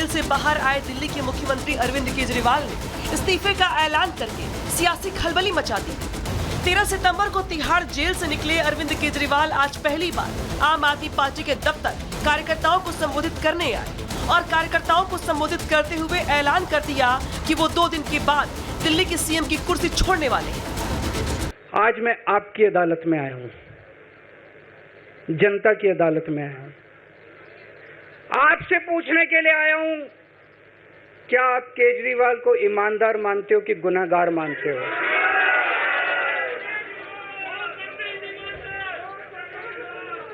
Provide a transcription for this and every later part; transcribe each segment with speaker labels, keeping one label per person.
Speaker 1: Jail से बाहर आए दिल्ली के मुख्यमंत्री अरविंद केजरीवाल ने इस्तीफे का ऐलान करके सियासी खलबली मचा दी। 13 सितंबर को तिहाड़ जेल से निकले अरविंद केजरीवाल आज पहली बार आम आदमी पार्टी के दफ्तर कार्यकर्ताओं को संबोधित करने आए और कार्यकर्ताओं को संबोधित करते हुए ऐलान कर दिया कि वो 2 दिन के बाद दिल्ली के सीएम की कुर्सी छोड़ने वाले हैं।
Speaker 2: आज मैं आपकी अदालत में आया हूँ, जनता की अदालत में आया हूँ, आपसे पूछने के लिए आया हूँ, क्या आप केजरीवाल को ईमानदार मानते हो कि गुनाहगार मानते हो?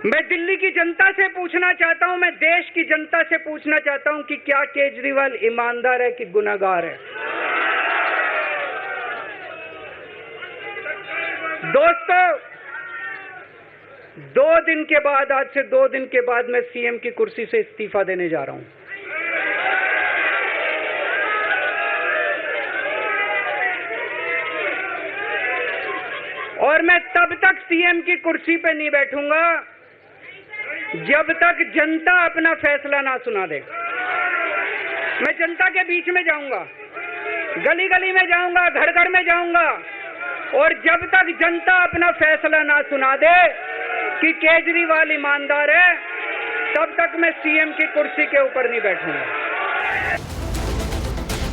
Speaker 2: मैं दिल्ली की जनता से पूछना चाहता हूं, मैं देश की जनता से पूछना चाहता हूं कि क्या केजरीवाल ईमानदार है कि गुनाहगार है? दोस्तों, 2 दिन के बाद, आज से 2 दिन के बाद मैं सीएम की कुर्सी से इस्तीफा देने जा रहा हूं। और मैं तब तक सीएम की कुर्सी पे नहीं बैठूंगा जब तक जनता अपना फैसला ना सुना दे। मैं जनता के बीच में जाऊंगा, गली गली में जाऊंगा, घर घर में जाऊंगा, और जब तक जनता अपना फैसला ना सुना दे कि केजरीवाल ईमानदार है, तब तक मैं सीएम की कुर्सी के ऊपर नहीं बैठूंगा।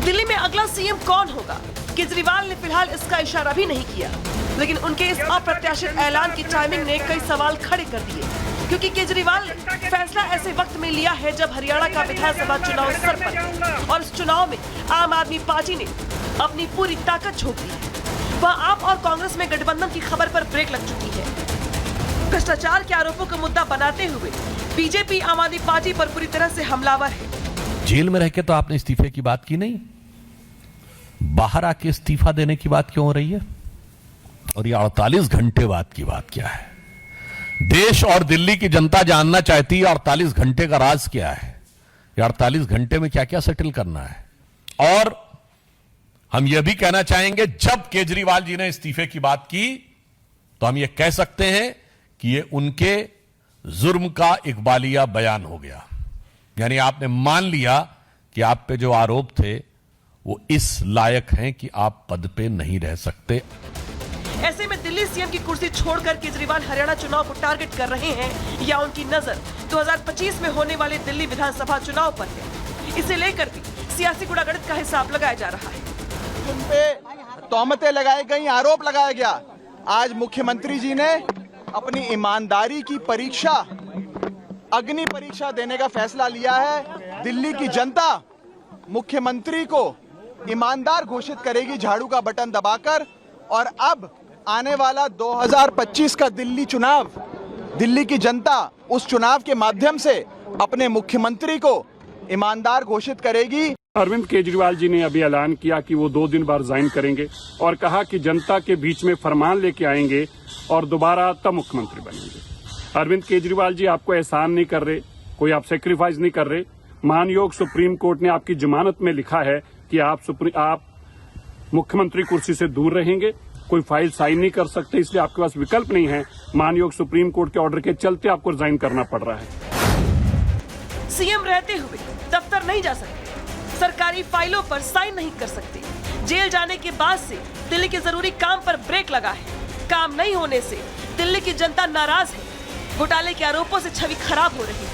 Speaker 1: दिल्ली में अगला सीएम कौन होगा, केजरीवाल ने फिलहाल इसका इशारा भी नहीं किया, लेकिन उनके इस अप्रत्याशित ऐलान की टाइमिंग ने कई सवाल खड़े कर दिए, क्योंकि केजरीवाल ने फैसला ऐसे वक्त में लिया है जब हरियाणा का विधानसभा चुनाव सर पर है और इस चुनाव में आम आदमी पार्टी ने अपनी पूरी ताकत झोंक दी है। वह आप और कांग्रेस में गठबंधन की खबर पर ब्रेक लग चुकी है। भ्रष्टाचार के आरोपों को मुद्दा बनाते हुए बीजेपी आम आदमी पार्टी पर पूरी तरह से हमलावर है।
Speaker 3: जेल में रह के तो आपने इस्तीफे की बात की नहीं, बाहर आके इस्तीफा देने की बात क्यों हो रही है? और ये 48 घंटे बाद की बात क्या है? देश और दिल्ली की जनता जानना चाहती है 48 घंटे का राज क्या है, ये 48 घंटे में क्या क्या सेटल करना है। और हम यह भी कहना चाहेंगे, जब केजरीवाल जी ने इस्तीफे की बात की तो हम यह कह सकते हैं कि यह उनके जुर्म का इकबालिया बयान हो गया, यानी आपने मान लिया कि आप पे जो आरोप थे वो इस लायक हैं कि आप पद पे नहीं रह सकते।
Speaker 1: ऐसे में दिल्ली सीएम की कुर्सी छोड़कर केजरीवाल हरियाणा चुनाव को टारगेट कर रहे हैं या उनकी नजर 2025 में होने वाले दिल्ली विधानसभा चुनाव पर है, इसे लेकर भी सियासी गुड़ागड़ित का हिसाब लगाया जा रहा है।
Speaker 4: उन पे तोहमतें लगाई गई, आरोप लगाया गया। आज मुख्यमंत्री जी ने अपनी ईमानदारी की परीक्षा, अग्नि परीक्षा देने का फैसला लिया है। दिल्ली की जनता मुख्यमंत्री को ईमानदार घोषित करेगी झाड़ू का बटन दबाकर, और अब आने वाला 2025 का दिल्ली चुनाव, दिल्ली की जनता उस चुनाव के माध्यम से अपने मुख्यमंत्री को ईमानदार घोषित करेगी।
Speaker 5: अरविंद केजरीवाल जी ने अभी ऐलान किया कि वो 2 दिन बाद रिजाइन करेंगे और कहा कि जनता के बीच में फरमान लेके आएंगे और दोबारा तब मुख्यमंत्री बनेंगे। अरविंद केजरीवाल जी आपको एहसान नहीं कर रहे, कोई आप सेक्रीफाइस नहीं कर रहे। महानयोग सुप्रीम कोर्ट ने आपकी जमानत में लिखा है कि आप मुख्यमंत्री कुर्सी से दूर रहेंगे, कोई फाइल साइन नहीं कर सकते, इसलिए आपके पास विकल्प नहीं है। महानयोग सुप्रीम कोर्ट के ऑर्डर के चलते आपको रिजाइन करना पड़ रहा है।
Speaker 1: सीएम रहते हुए दफ्तर नहीं जा सकते, सरकारी फाइलों पर साइन नहीं कर सकते। जेल जाने के बाद से दिल्ली के जरूरी काम पर ब्रेक लगा है। काम नहीं होने से दिल्ली की जनता नाराज है। घोटाले के आरोपों से छवि खराब हो रही है।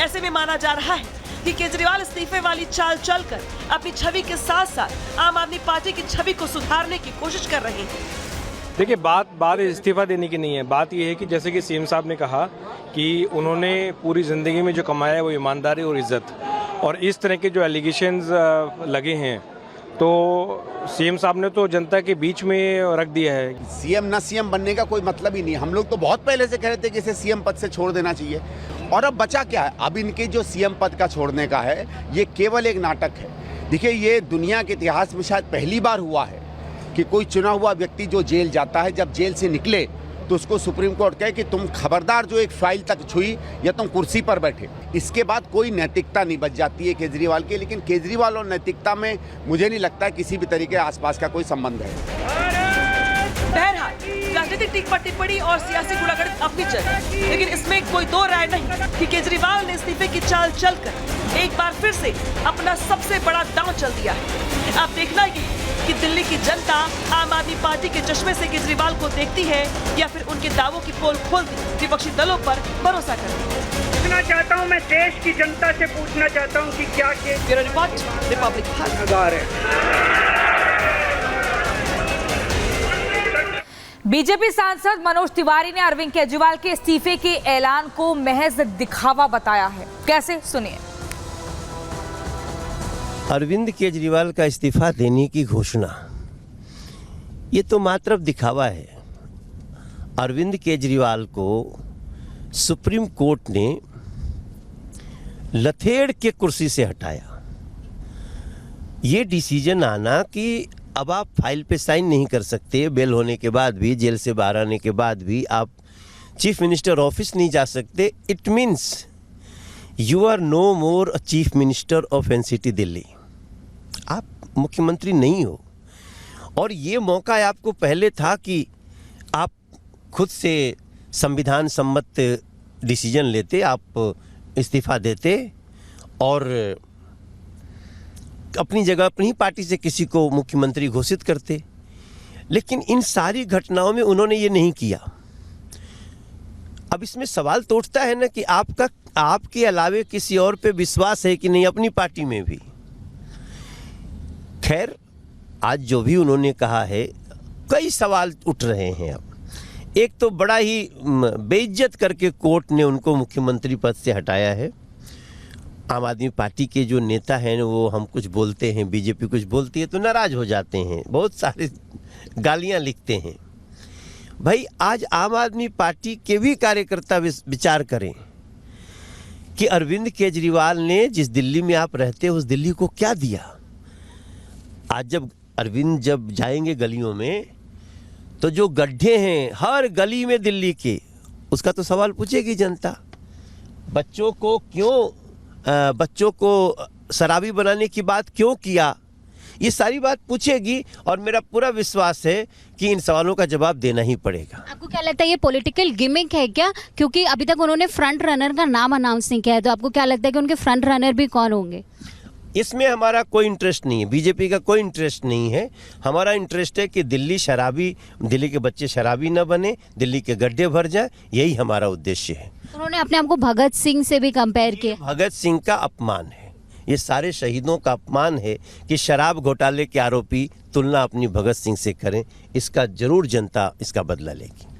Speaker 1: ऐसे में माना जा रहा है कि केजरीवाल इस्तीफे वाली चाल चलकर अपनी छवि के साथ साथ आम आदमी पार्टी की छवि को सुधारने की कोशिश कर रहे हैं।
Speaker 6: देखिए, बात इस्तीफा देने की नहीं है। बात यह है कि जैसे कि सीएम साहब ने कहा कि उन्होंने पूरी जिंदगी में जो कमाया है वो ईमानदारी और इज्जत, और इस तरह के जो एलिगेशंस लगे हैं तो सीएम साहब ने तो जनता के बीच में रख दिया है।
Speaker 7: सीएम ना सीएम बनने का कोई मतलब ही नहीं। हम लोग तो बहुत पहले से कह रहे थे कि इसे सीएम पद से छोड़ देना चाहिए, और अब बचा क्या है? अब इनके जो सीएम पद का छोड़ने का है, ये केवल एक नाटक है। देखिए, ये दुनिया के इतिहास में शायद पहली बार हुआ है कि कोई चुना हुआ व्यक्ति जो जेल जाता है, जब जेल से निकले तो उसको सुप्रीम कोर्ट कहे कि तुम खबरदार जो एक फाइल तक छुई या तुम कुर्सी पर बैठे। इसके बाद कोई नैतिकता नहीं बच जाती है केजरीवाल की, लेकिन केजरीवाल और नैतिकता में मुझे नहीं लगता है किसी भी तरीके आसपास का कोई संबंध है।
Speaker 1: बहरहाल राजनीतिक टिप्पणी टिप्पणी और सियासी गुणागणित अपनी जगह, लेकिन इसमें कोई दो राय नहीं कि केजरीवाल ने इस्तीफे की चाल चलकर एक बार फिर से अपना सबसे बड़ा दांव चल दिया है। अब देखना ये कि दिल्ली की जनता आम आदमी पार्टी के चश्मे से केजरीवाल को देखती है या फिर उनके दावों की पोल खोलती विपक्षी दलों पर भरोसा करती है।
Speaker 2: पूछना चाहता हूँ, मैं देश की जनता से पूछना चाहता हूँ कि क्या
Speaker 1: ब्यूरो रिपोर्ट, रिपब्लिक
Speaker 2: हजार है।
Speaker 8: बीजेपी सांसद मनोज तिवारी ने अरविंद केजरीवाल के इस्तीफे के ऐलान को महज दिखावा बताया है। कैसे, सुनिए।
Speaker 9: अरविंद केजरीवाल का इस्तीफा देने की घोषणा ये तो मात्र दिखावा है। अरविंद केजरीवाल को सुप्रीम कोर्ट ने लथेड़ के कुर्सी से हटाया। ये डिसीजन आना कि अब आप फाइल पे साइन नहीं कर सकते, बेल होने के बाद भी, जेल से बाहर आने के बाद भी आप चीफ मिनिस्टर ऑफिस नहीं जा सकते। It means you are no more a chief minister of NCT Delhi. आप मुख्यमंत्री नहीं हो। और ये मौका आपको पहले था कि आप खुद से संविधान सम्मत डिसीजन लेते, आप इस्तीफा देते और अपनी जगह अपनी पार्टी से किसी को मुख्यमंत्री घोषित करते। लेकिन इन सारी घटनाओं में उन्होंने ये नहीं किया। अब इसमें सवाल तो उठता है ना कि आपके अलावे किसी और पे विश्वास है कि नहीं, अपनी पार्टी में भी। खैर, आज जो भी उन्होंने कहा है, कई सवाल उठ रहे हैं। अब एक तो बड़ा ही बेइज्जत करके कोर्ट ने उनको मुख्यमंत्री पद से हटाया है। आम आदमी पार्टी के जो नेता हैं वो हम कुछ बोलते हैं, बीजेपी कुछ बोलती है तो नाराज हो जाते हैं, बहुत सारे गालियां लिखते हैं। भाई, आज आम आदमी पार्टी के भी कार्यकर्ता विचार करें कि अरविंद केजरीवाल ने जिस दिल्ली में आप रहते हैं उस दिल्ली को क्या दिया। आज जब अरविंद जाएंगे गलियों में तो जो गड्ढे हैं हर गली में दिल्ली के, उसका तो सवाल पूछेगी जनता। बच्चों को शराबी बनाने की बात क्यों किया, ये सारी बात पूछेगी। और मेरा पूरा विश्वास है कि इन सवालों का जवाब देना ही पड़ेगा।
Speaker 10: आपको क्या लगता है ये पॉलिटिकल गिमिक है क्या? क्योंकि अभी तक उन्होंने फ्रंट रनर का नाम अनाउंस नहीं किया है, तो आपको क्या लगता है कि उनके फ्रंट रनर भी कौन होंगे?
Speaker 9: इसमें हमारा कोई इंटरेस्ट नहीं है, बीजेपी का कोई इंटरेस्ट नहीं है। हमारा इंटरेस्ट है कि दिल्ली के बच्चे शराबी न बने, दिल्ली के गड्ढे भर जाए, यही हमारा उद्देश्य है।
Speaker 10: उन्होंने अपने आप को भगत सिंह से भी कंपेयर किया।
Speaker 9: भगत सिंह का अपमान है, ये सारे शहीदों का अपमान है कि शराब घोटाले के आरोपी तुलना अपनी भगत सिंह से करें। इसका जरूर जनता इसका बदला लेगी।